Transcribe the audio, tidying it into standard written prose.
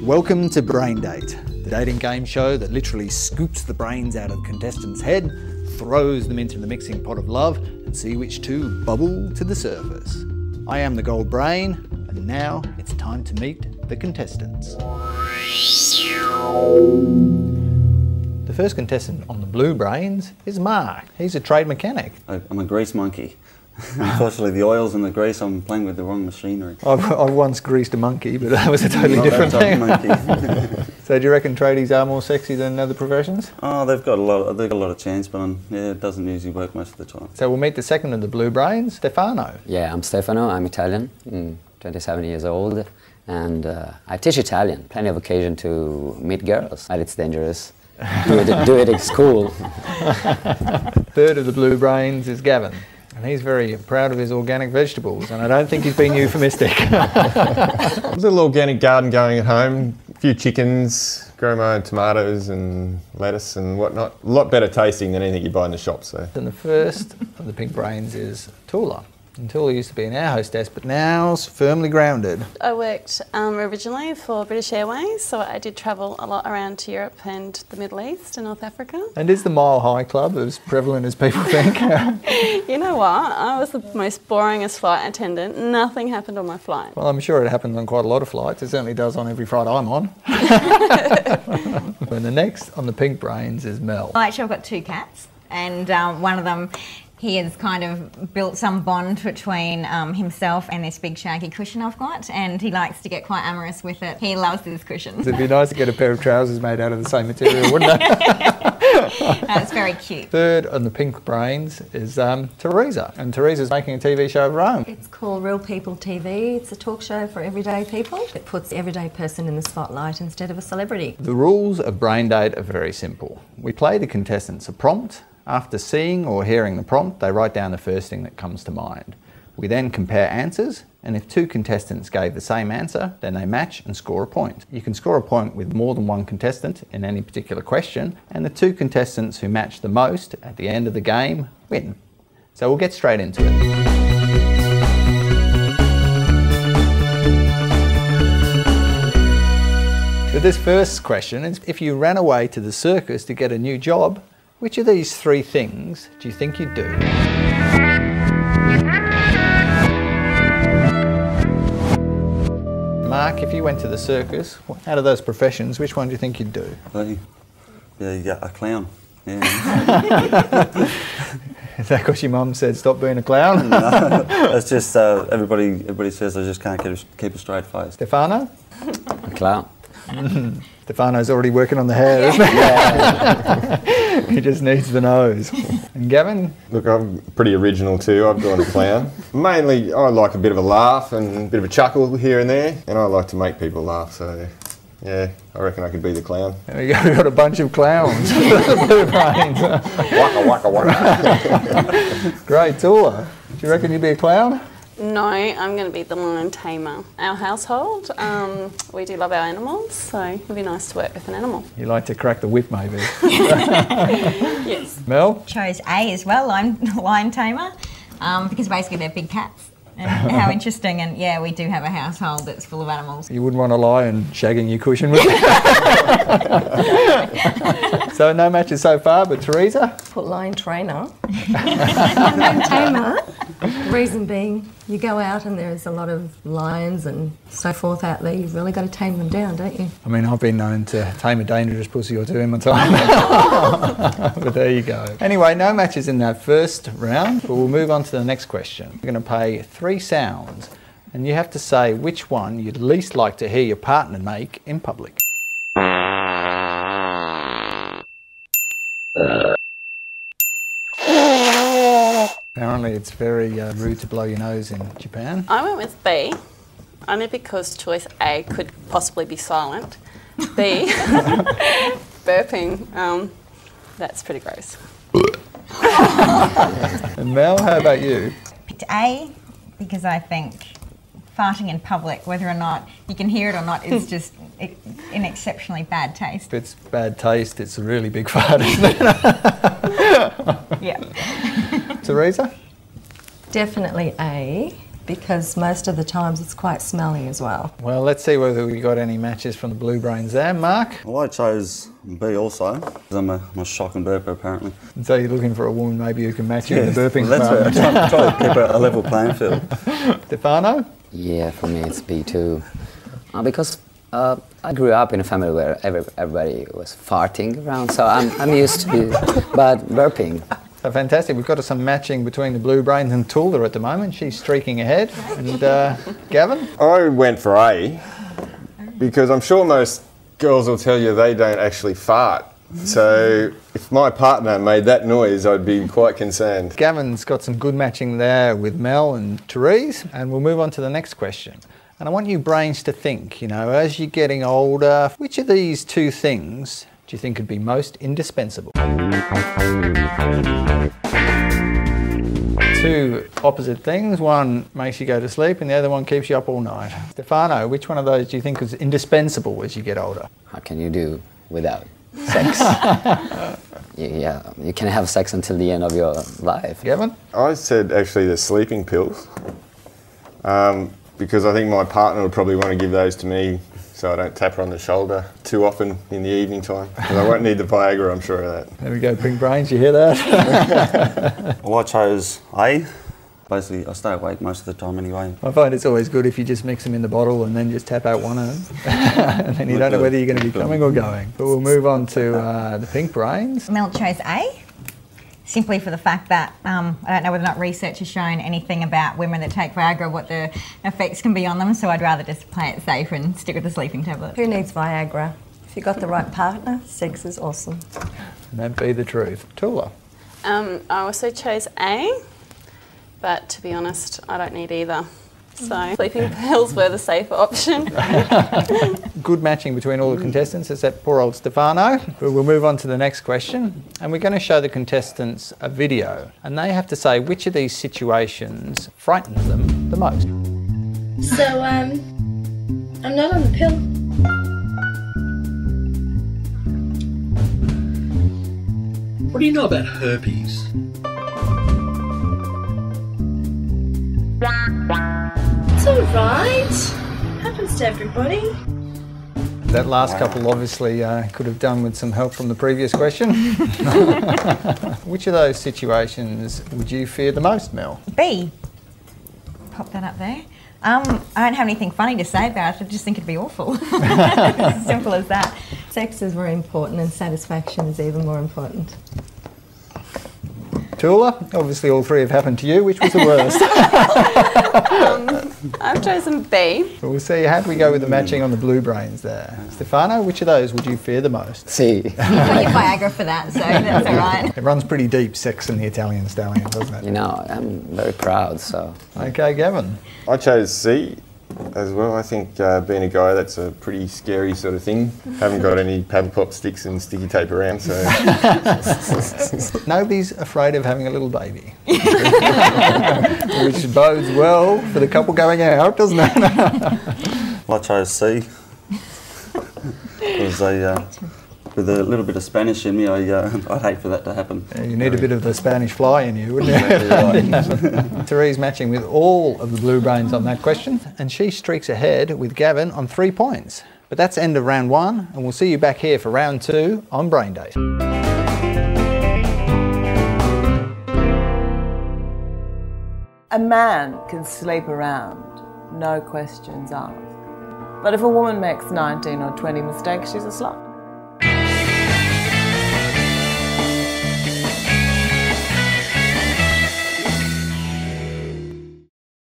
Welcome to BrainDate, the dating game show that literally scoops the brains out of contestants' head, throws them into the mixing pot of love, and see which two bubble to the surface. I am the Gold Brain, and now it's time to meet the contestants. The first contestant on the Blue Brains is Mark. He's a trade mechanic. I'm a grease monkey. Unfortunately, the oils and the grease, I'm playing with the wrong machinery. I once greased a monkey, but that was a totally different thing. So do you reckon tradies are more sexy than other professions? Oh, they've got a lot of chance, but yeah, it doesn't usually work most of the time. So we'll meet the second of the Blue Brains, Stefano. Yeah, I'm Stefano. I'm Italian, 27 years old, and I teach Italian. Plenty of occasion to meet girls, but it's dangerous. Do it at school. Third of the Blue Brains is Gavin. And he's very proud of his organic vegetables, and I don't think he's being euphemistic. There's a little organic garden going at home, a few chickens, grow my own tomatoes and lettuce and whatnot. A lot better tasting than anything you buy in the shop. So. And the first of the Pink Brains is Tula. And Tula used to be an air hostess, but now's firmly grounded. I worked originally for British Airways, so I did travel a lot around to Europe and the Middle East and North Africa. And is the Mile High Club as prevalent as people think? You know what? I was the most boringest flight attendant. Nothing happened on my flight. Well, I'm sure it happens on quite a lot of flights. It certainly does on every flight I'm on. And the next on the Pink Brains is Mel. Well, actually, I've got two cats, and one of them, he has kind of built some bond between himself and this big shaggy cushion I've got, and he likes to get quite amorous with it. He loves this cushion. It'd be nice to get a pair of trousers made out of the same material, wouldn't it? That's very cute. Third on the Pink Brains is Teresa, and Teresa's making a TV show of her own. It's called Real People TV. It's a talk show for everyday people. It puts the everyday person in the spotlight instead of a celebrity. The rules of BrainDate are very simple. We play the contestants a prompt. After seeing or hearing the prompt, they write down the first thing that comes to mind. We then compare answers, and if two contestants gave the same answer, then they match and score a point. You can score a point with more than one contestant in any particular question, and the two contestants who match the most at the end of the game win. So we'll get straight into it. But this first question is, if you ran away to the circus to get a new job, which of these three things do you think you'd do? Mark, if you went to the circus, out of those professions, which one do you think you'd do? Yeah, you got a clown. Yeah. Is that because your mum said stop being a clown? No, it's just everybody says I just can't keep a straight face. Stefano? A clown. Stefano's already working on the hair, isn't he? Yeah. He just needs the nose. And Gavin? Look, I'm pretty original too. I've gone a clown. Mainly, I like a bit of a laugh and a bit of a chuckle here and there, and I like to make people laugh, so yeah, I reckon I could be the clown. There we go, we've got a bunch of clowns. Blue Brains. Waka waka waka. Great, Tula. Do you reckon you'd be a clown? No, I'm going to be the lion tamer. Our household, we do love our animals, so it'd be nice to work with an animal. You like to crack the whip, maybe? Yes. Mel? Chose A as well, lion tamer, because basically they're big cats. And how interesting, and yeah, we do have a household that's full of animals. You wouldn't want a lion shagging your cushion, would you? So no matches so far, but Teresa? Put lion trainer. Lion tamer. Reason being, you go out and there's a lot of lions and so forth out there. You've really got to tame them down, don't you? I mean, I've been known to tame a dangerous pussy or two in my time. But there you go. Anyway, no matches in that first round, but we'll move on to the next question. We're going to play 3 sounds, and you have to say which one you'd least like to hear your partner make in public. Apparently it's very rude to blow your nose in Japan. I went with B, only because choice A could possibly be silent. B, burping, that's pretty gross. And Mel, how about you? Picked A because I think farting in public, whether or not you can hear it or not, is just in exceptionally bad taste. If it's bad taste, it's a really big fart, isn't it? Yeah. Teresa? Definitely A, because most of the times it's quite smelly as well. Well, let's see whether we got any matches from the blue brains there. Mark? Well, I chose B also, because I'm a shock and burper apparently. So you're looking for a woman maybe who can match you in the burping well, that's department. right. Try to keep a level playing field. Stefano? Yeah, for me it's B too. Because I grew up in a family where everybody was farting around, so I'm used to but burping. So fantastic. We've got some matching between the blue brains and Tula at the moment. She's streaking ahead. And Gavin? I went for A because I'm sure most girls will tell you they don't actually fart. So if my partner made that noise, I'd be quite concerned. Gavin's got some good matching there with Mel and Therese, and we'll move on to the next question. And I want you brains to think, you know, as you're getting older, which of these two things do you think would be most indispensable? Two opposite things. One makes you go to sleep and the other one keeps you up all night. Stefano, which one of those do you think is indispensable as you get older? How can you do without sex? Yeah, you can have sex until the end of your life. Gavin? I said actually the sleeping pills because I think my partner would probably want to give those to me so I don't tap her on the shoulder too often in the evening time. Because I won't need the Viagra, I'm sure of that. There we go, pink brains, you hear that? Well, I chose A. Basically, I stay awake most of the time anyway. I find it's always good if you just mix them in the bottle and then just tap out one of them. And then you don't know whether you're going to be coming or going. But we'll move on to the pink brains. Mel chose A, simply for the fact that I don't know whether or not research has shown anything about women that take Viagra, what the effects can be on them, so I'd rather just play it safe and stick with the sleeping tablet. Who needs Viagra? If you've got the right partner, sex is awesome. And that be the truth. Tula? I also chose A, but to be honest, I don't need either. So sleeping pills were the safer option. Good matching between all the contestants, except poor old Stefano. But we'll move on to the next question. And we're going to show the contestants a video. And they have to say which of these situations frightens them the most. So, I'm not on the pill. What do you know about herpes? It's alright. Happens to everybody. That last couple obviously could have done with some help from the previous question. Which of those situations would you fear the most, Mel? B. Pop that up there. I don't have anything funny to say about it, I just think it'd be awful. As simple as that. Sex is very important and satisfaction is even more important. Tula, obviously all three have happened to you. Which was the worst? I've chosen B. But we'll see. How do we go with the matching on the blue brains there? Stefano, which of those would you fear the most? C. You've got your Viagra for that, so that's all right. It runs pretty deep, sex and the Italian stallion, doesn't it? You know, I'm very proud, so. Okay, Gavin. I chose C as well. I think being a guy, that's a pretty scary sort of thing. Haven't got any paddle pop sticks and sticky tape around, so. Nobody's afraid of having a little baby. Which bodes well for the couple going out, doesn't it? Well, I chose C. Because with a little bit of Spanish in me, I'd hate for that to happen. Yeah, you need a bit of the Spanish fly in you, wouldn't you? Therese matching with all of the blue brains on that question, and she streaks ahead with Gavin on 3 points. But that's end of round one, and we'll see you back here for round two on BrainDate. A man can sleep around, no questions asked. But if a woman makes 19 or 20 mistakes, she's a slut.